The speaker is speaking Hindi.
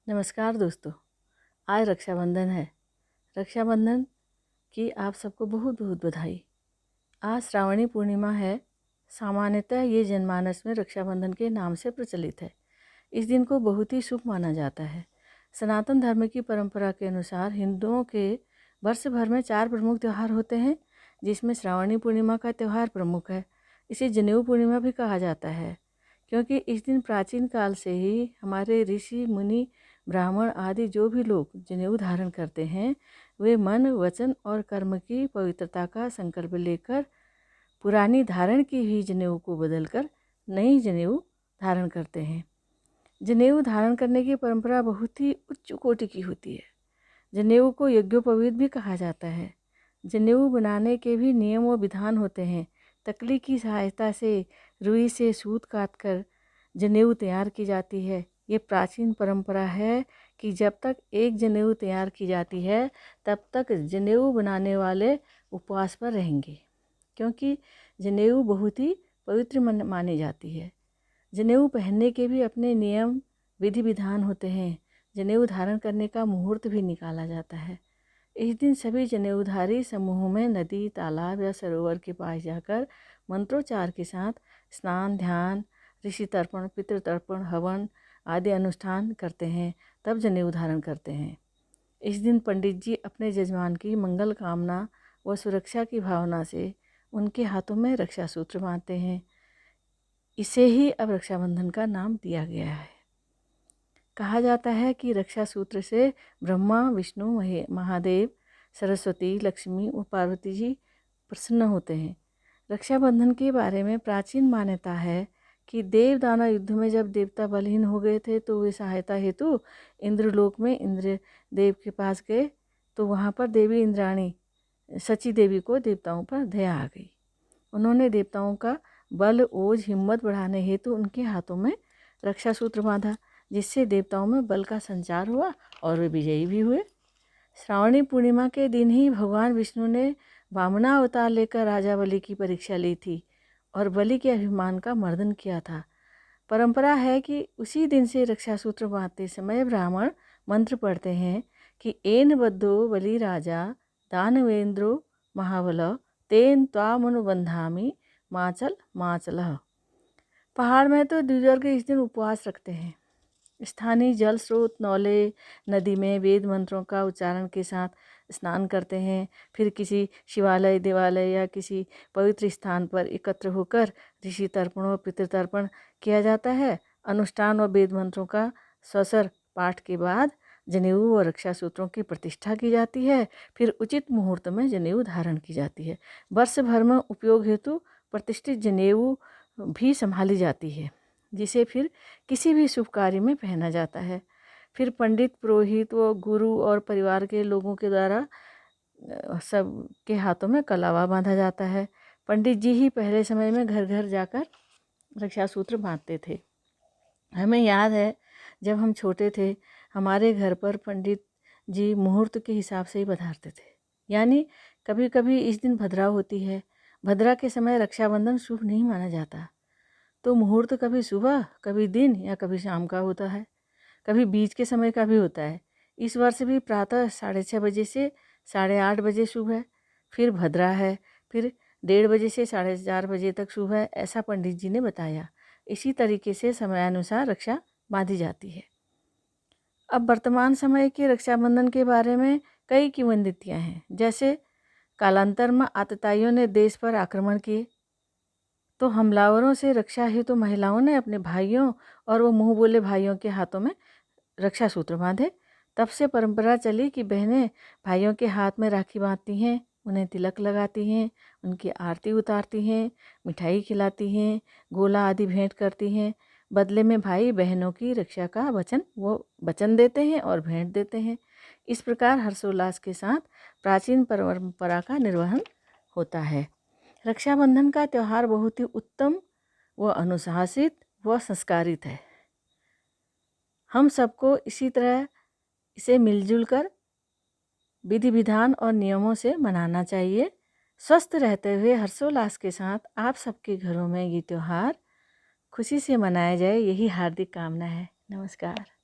नमस्कार दोस्तों। आज रक्षाबंधन है। रक्षाबंधन की आप सबको बहुत बहुत बधाई। आज श्रावणी पूर्णिमा है। सामान्यतः ये जनमानस में रक्षाबंधन के नाम से प्रचलित है। इस दिन को बहुत ही शुभ माना जाता है। सनातन धर्म की परंपरा के अनुसार हिंदुओं के वर्ष भर में 4 प्रमुख त्यौहार होते हैं, जिसमें श्रावणी पूर्णिमा का त्यौहार प्रमुख है। इसे जनेऊ पूर्णिमा भी कहा जाता है, क्योंकि इस दिन प्राचीन काल से ही हमारे ऋषि मुनि ब्राह्मण आदि जो भी लोग जनेऊ धारण करते हैं, वे मन वचन और कर्म की पवित्रता का संकल्प लेकर पुरानी धारण की हुई जनेऊ को बदलकर नई जनेऊ धारण करते हैं। जनेऊ धारण करने की परंपरा बहुत ही उच्च कोटि की होती है। जनेऊ को यज्ञोपवीत भी कहा जाता है। जनेऊ बनाने के भी नियम व विधान होते हैं। तकली की सहायता से रुई से सूत काटकर जनेऊ तैयार की जाती है। ये प्राचीन परंपरा है कि जब तक एक जनेऊ तैयार की जाती है, तब तक जनेऊ बनाने वाले उपवास पर रहेंगे, क्योंकि जनेऊ बहुत ही पवित्र मानी जाती है। जनेऊ पहनने के भी अपने नियम विधि विधान होते हैं। जनेऊ धारण करने का मुहूर्त भी निकाला जाता है। इस दिन सभी जनेऊधारी समूह में नदी, तालाब या सरोवर के पास जाकर मंत्रोच्चार के साथ स्नान, ध्यान, ऋषि तर्पण, पितृ तर्पण, हवन आदि अनुष्ठान करते हैं, तब जनेऊ धारण करते हैं। इस दिन पंडित जी अपने जजमान की मंगल कामना व सुरक्षा की भावना से उनके हाथों में रक्षा सूत्र बांधते हैं। इसे ही अब रक्षाबंधन का नाम दिया गया है। कहा जाता है कि रक्षा सूत्र से ब्रह्मा, विष्णु, महादेव, सरस्वती, लक्ष्मी और पार्वती जी प्रसन्न होते हैं। रक्षाबंधन के बारे में प्राचीन मान्यता है कि देव दानव युद्ध में जब देवता बलहीन हो गए थे, तो वे सहायता हेतु इंद्रलोक में इंद्र देव के पास गए, तो वहाँ पर देवी इंद्राणी सची देवी को देवताओं पर दया आ गई। उन्होंने देवताओं का बल, ओज, हिम्मत बढ़ाने हेतु उनके हाथों में रक्षा सूत्र बांधा, जिससे देवताओं में बल का संचार हुआ और वे विजयी भी हुए। श्रावणी पूर्णिमा के दिन ही भगवान विष्णु ने वामना अवतार लेकर राजा बलि की परीक्षा ली थी और बलि के अभिमान का मर्दन किया था। परंपरा है कि उसी दिन से रक्षा सूत्र बांधते समय ब्राह्मण मंत्र पढ़ते हैं कि एन बद्धो बलि राजा दानवेंद्रो महाबल तेन त्वामनुबंधामि माचल माचलः। पहाड़ में तो द्विजर्ग इस दिन उपवास रखते हैं। स्थानीय जल स्रोत, नौले, नदी में वेद मंत्रों का उच्चारण के साथ स्नान करते हैं। फिर किसी शिवालय, देवालय या किसी पवित्र स्थान पर एकत्र होकर ऋषि तर्पण व पितृतर्पण किया जाता है। अनुष्ठान व वेद मंत्रों का ससर पाठ के बाद जनेऊ व रक्षा सूत्रों की प्रतिष्ठा की जाती है। फिर उचित मुहूर्त में जनेऊ धारण की जाती है। वर्ष भर में उपयोग हेतु प्रतिष्ठित जनेऊ भी संभाली जाती है, जिसे फिर किसी भी शुभ कार्य में पहना जाता है। फिर पंडित, पुरोहित व गुरु और परिवार के लोगों के द्वारा सब के हाथों में कलावा बांधा जाता है। पंडित जी ही पहले समय में घर घर जाकर रक्षा सूत्र बांधते थे। हमें याद है, जब हम छोटे थे, हमारे घर पर पंडित जी मुहूर्त के हिसाब से ही पधारते थे। यानी कभी कभी इस दिन भद्रा होती है। भद्रा के समय रक्षाबंधन शुभ नहीं माना जाता, तो मुहूर्त कभी सुबह, कभी दिन या कभी शाम का होता है, कभी बीच के समय का भी होता है। इस वर्ष भी प्रातः 6:30 बजे से 8:30 बजे शुभ है, फिर भद्रा है, फिर 1:30 बजे से 4:30 बजे तक शुभ है, ऐसा पंडित जी ने बताया। इसी तरीके से समयानुसार रक्षा बांधी जाती है। अब वर्तमान समय के रक्षाबंधन के बारे में कई किंवदंतियाँ हैं। जैसे कालांतर में आतताइयों ने देश पर आक्रमण किए, तो हमलावरों से रक्षा हेतु महिलाओं ने अपने भाइयों और वो मुंह बोले भाइयों के हाथों में रक्षा सूत्र बांधे। तब से परंपरा चली कि बहनें भाइयों के हाथ में राखी बांधती हैं, उन्हें तिलक लगाती हैं, उनकी आरती उतारती हैं, मिठाई खिलाती हैं, गोला आदि भेंट करती हैं। बदले में भाई बहनों की रक्षा का वचन देते हैं और भेंट देते हैं। इस प्रकार हर्षोल्लास के साथ प्राचीन परंपरा का निर्वहन होता है। रक्षाबंधन का त्यौहार बहुत ही उत्तम व अनुशासित व संस्कारित है। हम सबको इसी तरह इसे मिलजुल कर विधि विधान और नियमों से मनाना चाहिए। स्वस्थ रहते हुए हर्षोल्लास के साथ आप सबके घरों में ये त्यौहार खुशी से मनाया जाए, यही हार्दिक कामना है। नमस्कार।